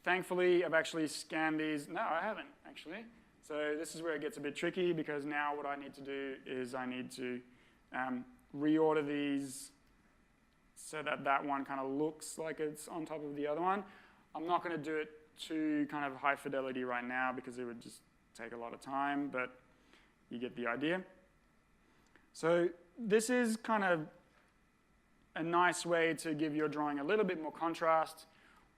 Thankfully, I've actually scanned these. No, I haven't, actually. So this is where it gets a bit tricky, because now what I need to do is I need to reorder these so that that one kind of looks like it's on top of the other one. I'm not going to do it to kind of high fidelity right now, because it would just take a lot of time, but you get the idea. So this is kind of a nice way to give your drawing a little bit more contrast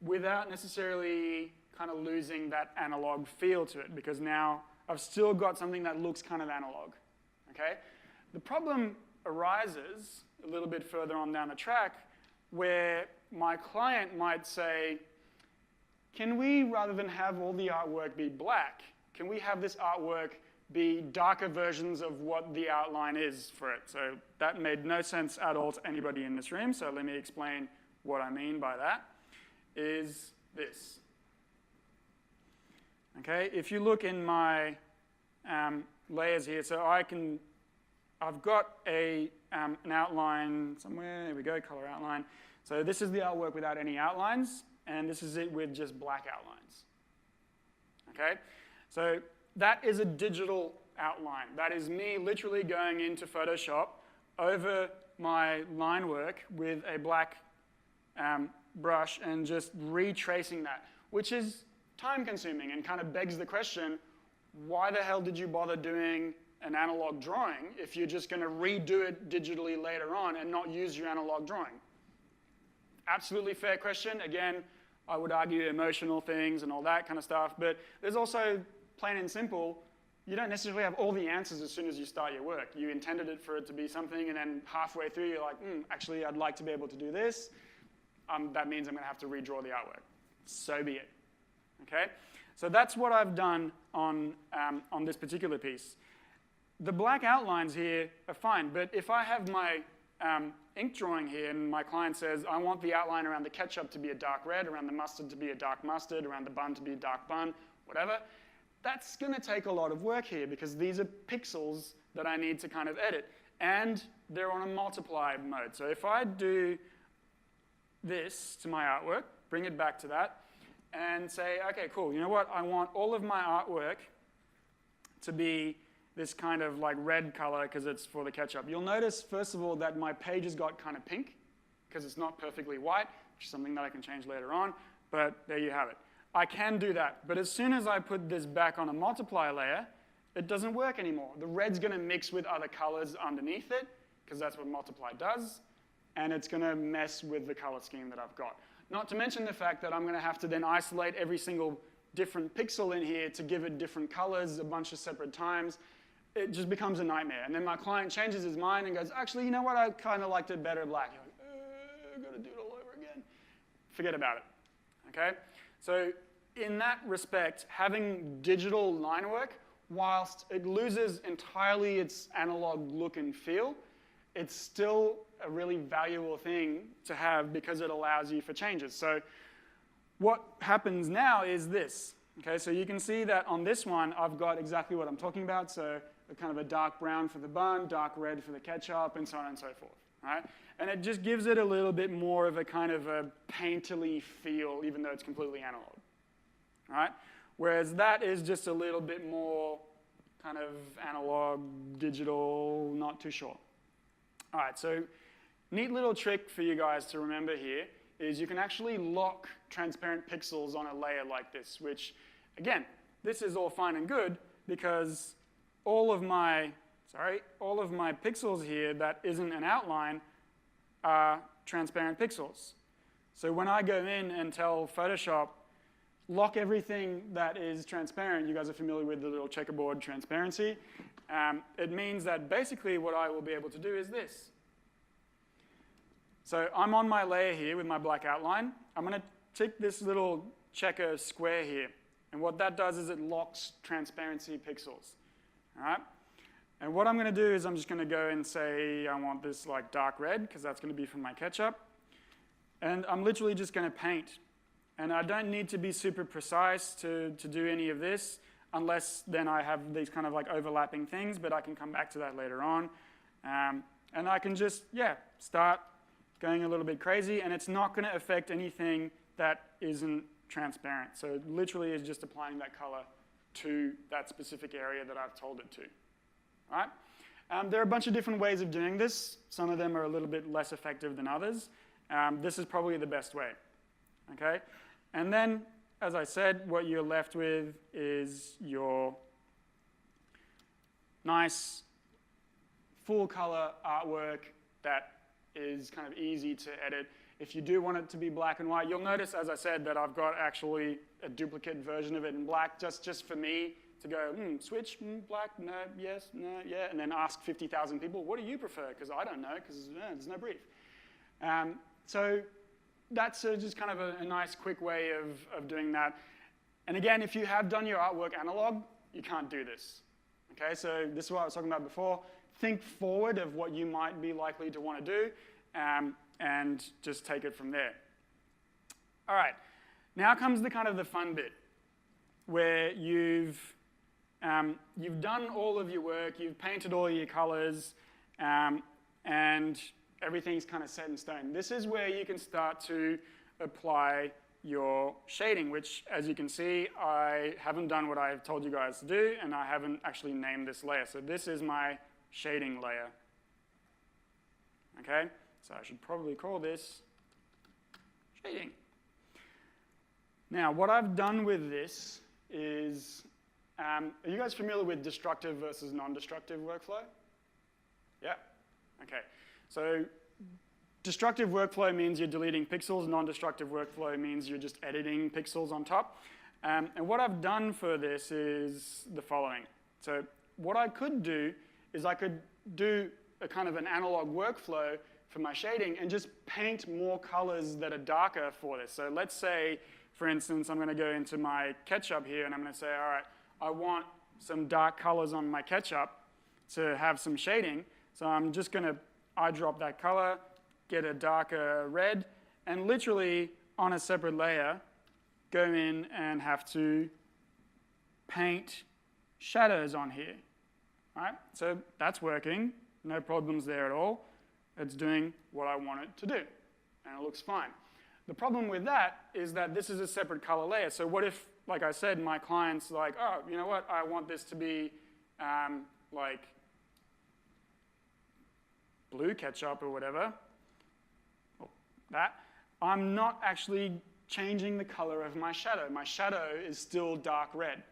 without necessarily kind of losing that analog feel to it, because now I've still got something that looks kind of analog, okay? The problem arises a little bit further on down the track where my client might say, can we, rather than have all the artwork be black, can we have this artwork be darker versions of what the outline is for it? So that made no sense at all to anybody in this room, so let me explain what I mean by that, is this. Okay, if you look in my layers here, so I've got an outline somewhere, there we go, color outline. So this is the artwork without any outlines, and this is it with just black outlines. Okay, so that is a digital outline. That is me literally going into Photoshop over my line work with a black brush and just retracing that, which is time consuming and kind of begs the question, why the hell did you bother doing an analog drawing if you're just going to redo it digitally later on and not use your analog drawing? Absolutely fair question. Again, I would argue emotional things and all that kind of stuff, but there's also, plain and simple, you don't necessarily have all the answers as soon as you start your work. You intended it for it to be something, and then halfway through you're like, actually I'd like to be able to do this. That means I'm going to have to redraw the artwork. So be it. Okay? So that's what I've done on this particular piece. The black outlines here are fine, but if I have my ink drawing here and my client says, I want the outline around the ketchup to be a dark red, around the mustard to be a dark mustard, around the bun to be a dark bun, whatever, that's going to take a lot of work here, because these are pixels that I need to kind of edit. And they're on a multiply mode. So if I do this to my artwork, bring it back to that, and say, okay, cool, you know what? I want all of my artwork to be this kind of like red color because it's for the ketchup. You'll notice, first of all, that my page has got kind of pink because it's not perfectly white, which is something that I can change later on, but there you have it. I can do that, but as soon as I put this back on a multiply layer, it doesn't work anymore. The red's going to mix with other colors underneath it, because that's what multiply does, and it's going to mess with the color scheme that I've got. Not to mention the fact that I'm going to have to then isolate every single different pixel in here to give it different colors a bunch of separate times. It just becomes a nightmare. And then my client changes his mind and goes, actually, you know what? I kind of liked it better black. You're like, I've got to do it all over again. Forget about it. Okay? So in that respect, having digital line work, whilst it loses entirely its analog look and feel, it's still a really valuable thing to have because it allows you for changes. So what happens now is this. Okay, so you can see that on this one, I've got exactly what I'm talking about. So kind of a dark brown for the bun, dark red for the ketchup, and so on and so forth. Right? And it just gives it a little bit more of a kind of a painterly feel, even though it's completely analog. Right? Whereas that is just a little bit more kind of analog, digital, not too sure. All right, so neat little trick for you guys to remember here is you can actually lock transparent pixels on a layer like this, which, again, this is all fine and good because all of my pixels here that isn't an outline are transparent pixels. So when I go in and tell Photoshop, lock everything that is transparent, you guys are familiar with the little checkerboard transparency, it means that basically what I will be able to do is this. So I'm on my layer here with my black outline. I'm going to tick this little checker square here. And what that does is it locks transparency pixels. All right? And what I'm going to do is I'm just going to go and say I want this like dark red, because that's going to be for my ketchup. And I'm literally just going to paint. And I don't need to be super precise to do any of this, unless then I have these kind of like overlapping things, but I can come back to that later on. And I can just, start going a little bit crazy, and it's not going to affect anything that isn't transparent. So it literally is just applying that color to that specific area that I've told it to. All right? There are a bunch of different ways of doing this. Some of them are a little bit less effective than others. This is probably the best way. Okay? And then, as I said, what you're left with is your nice full color artwork that is kind of easy to edit. If you do want it to be black and white, you'll notice, as I said, that I've got actually a duplicate version of it in black just for me to go, switch, black, no, yes, no, yeah, and then ask 50,000 people, what do you prefer? Because I don't know, because there's no brief. So that's just kind of a nice, quick way of doing that. And again, if you have done your artwork analog, you can't do this. Okay, so this is what I was talking about before. Think forward of what you might be likely to want to do, and just take it from there. All right, now comes the kind of the fun bit, where you've done all of your work, you've painted all your colors, and everything's kind of set in stone. This is where you can start to apply your shading, which, as you can see, I haven't done what I've told you guys to do, and I haven't actually named this layer. So this is my shading layer. Okay, so I should probably call this shading. Now, what I've done with this is, are you guys familiar with destructive versus non-destructive workflow? Yeah? Okay. So destructive workflow means you're deleting pixels. Non-destructive workflow means you're just editing pixels on top. And what I've done for this is the following. So what I could do is I could do a kind of an analog workflow for my shading and just paint more colors that are darker for this. So let's say, for instance, I'm going to go into my ketchup here, and I'm going to say, all right, I want some dark colors on my ketchup to have some shading. So I'm just going to eyedrop that color, get a darker red, and literally on a separate layer, go in and have to paint shadows on here. All right? So that's working. No problems there at all. It's doing what I want it to do, and it looks fine. The problem with that is that this is a separate color layer. So what if, like I said, my client's like, oh, you know what? I want this to be like blue ketchup or whatever. That. I'm not actually changing the color of my shadow. My shadow is still dark red.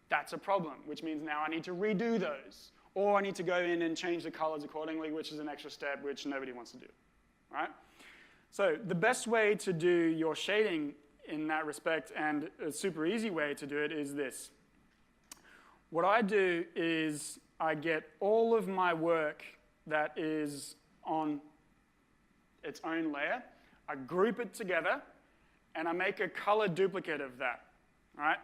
That's a problem, which means now I need to redo those. Or I need to go in and change the colors accordingly, which is an extra step which nobody wants to do. Right? So the best way to do your shading in that respect, and a super easy way to do it, is this. What I do is I get all of my work that is on its own layer, I group it together, and I make a color duplicate of that. All right?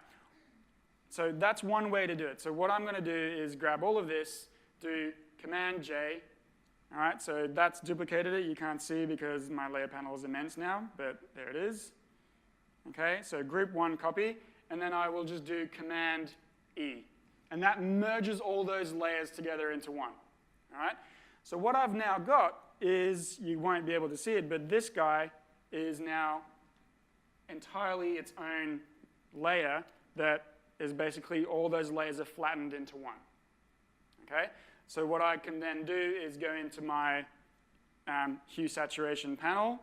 So that's one way to do it. So what I'm going to do is grab all of this, do Command-J. All right, so that's duplicated it. You can't see because my layer panel is immense now, but there it is. Okay, so group one copy, and then I will just do Command-E. And that merges all those layers together into one. All right? So what I've now got is, you won't be able to see it, but this guy is now entirely its own layer that is basically all those layers are flattened into one. Okay? So what I can then do is go into my hue saturation panel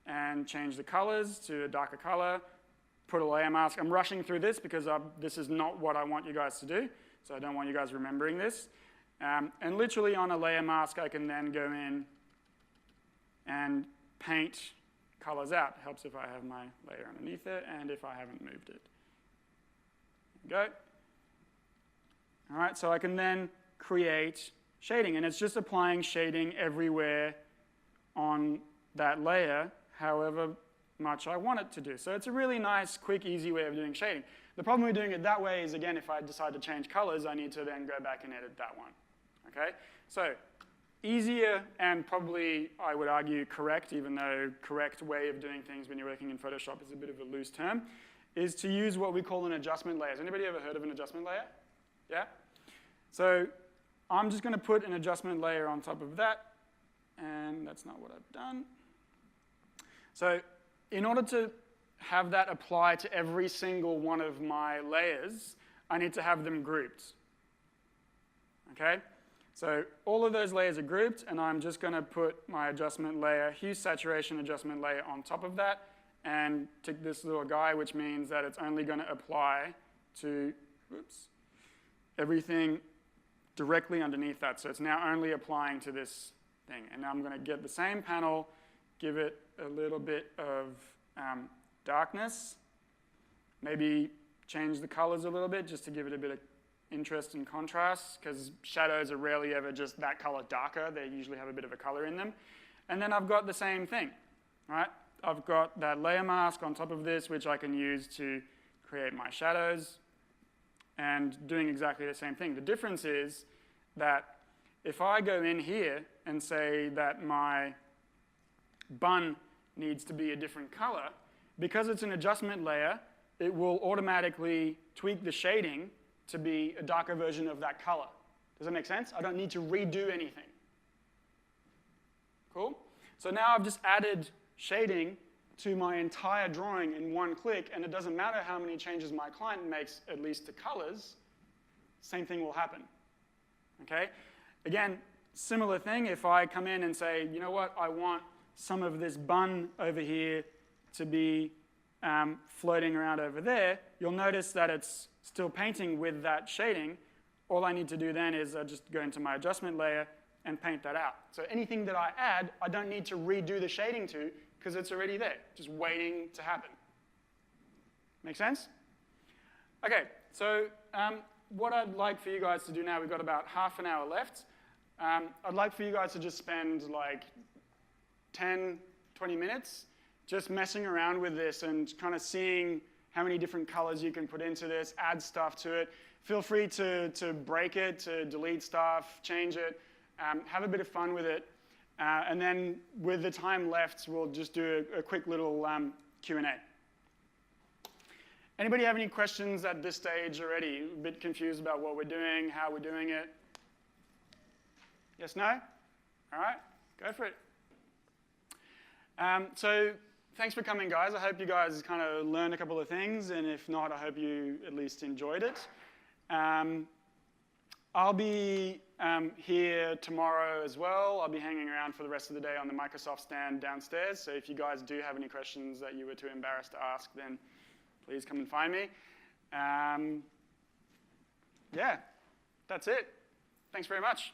and change the colors to a darker color, put a layer mask. I'm rushing through this because this is not what I want you guys to do, so I don't want you guys remembering this. And literally on a layer mask, I can then go in and paint colors out. It helps if I have my layer underneath it and if I haven't moved it. Go. All right, so I can then create shading, and it's just applying shading everywhere on that layer, however much I want it to do. So it's a really nice, quick, easy way of doing shading. The problem with doing it that way is, again, if I decide to change colors, I need to then go back and edit that one. Okay? So easier and probably, I would argue, correct, even though correct way of doing things when you're working in Photoshop is a bit of a loose term, is to use what we call an adjustment layer. Has anybody ever heard of an adjustment layer? Yeah? So I'm just going to put an adjustment layer on top of that, and that's not what I've done. So in order to have that apply to every single one of my layers, I need to have them grouped. Okay? So all of those layers are grouped, and I'm just going to put my adjustment layer, hue saturation adjustment layer on top of that, and tick this little guy, which means that it's only going to apply to everything directly underneath that. So it's now only applying to this thing. And now I'm going to get the same panel, give it a little bit of darkness, maybe change the colors a little bit just to give it a bit of interest and contrast, because shadows are rarely ever just that color darker. They usually have a bit of a color in them. And then I've got the same thing, right? I've got that layer mask on top of this, which I can use to create my shadows, and doing exactly the same thing. The difference is that if I go in here and say that my bun needs to be a different color, because it's an adjustment layer, it will automatically tweak the shading to be a darker version of that color. Does that make sense? I don't need to redo anything. Cool? So now I've just added shading to my entire drawing in one click, and it doesn't matter how many changes my client makes, at least to colors, same thing will happen. Okay? Again, similar thing, if I come in and say, you know what, I want some of this bun over here to be floating around over there, you'll notice that it's still painting with that shading. All I need to do then is just go into my adjustment layer and paint that out. So anything that I add, I don't need to redo the shading to, because it's already there, just waiting to happen. Make sense? Okay, so what I'd like for you guys to do now, we've got about half an hour left. I'd like for you guys to just spend like 10, 20 minutes just messing around with this and kind of seeing how many different colors you can put into this, add stuff to it. Feel free to break it, to delete stuff, change it, have a bit of fun with it. And then with the time left, we'll just do a quick little Q&A. Anybody have any questions at this stage already? A bit confused about what we're doing, how we're doing it? Yes, no? All right, go for it. So thanks for coming, guys. I hope you guys kind of learned a couple of things, and if not, I hope you at least enjoyed it. I'll be here tomorrow as well. I'll be hanging around for the rest of the day on the Microsoft stand downstairs, so if you guys do have any questions that you were too embarrassed to ask, then please come and find me. Yeah, that's it. Thanks very much.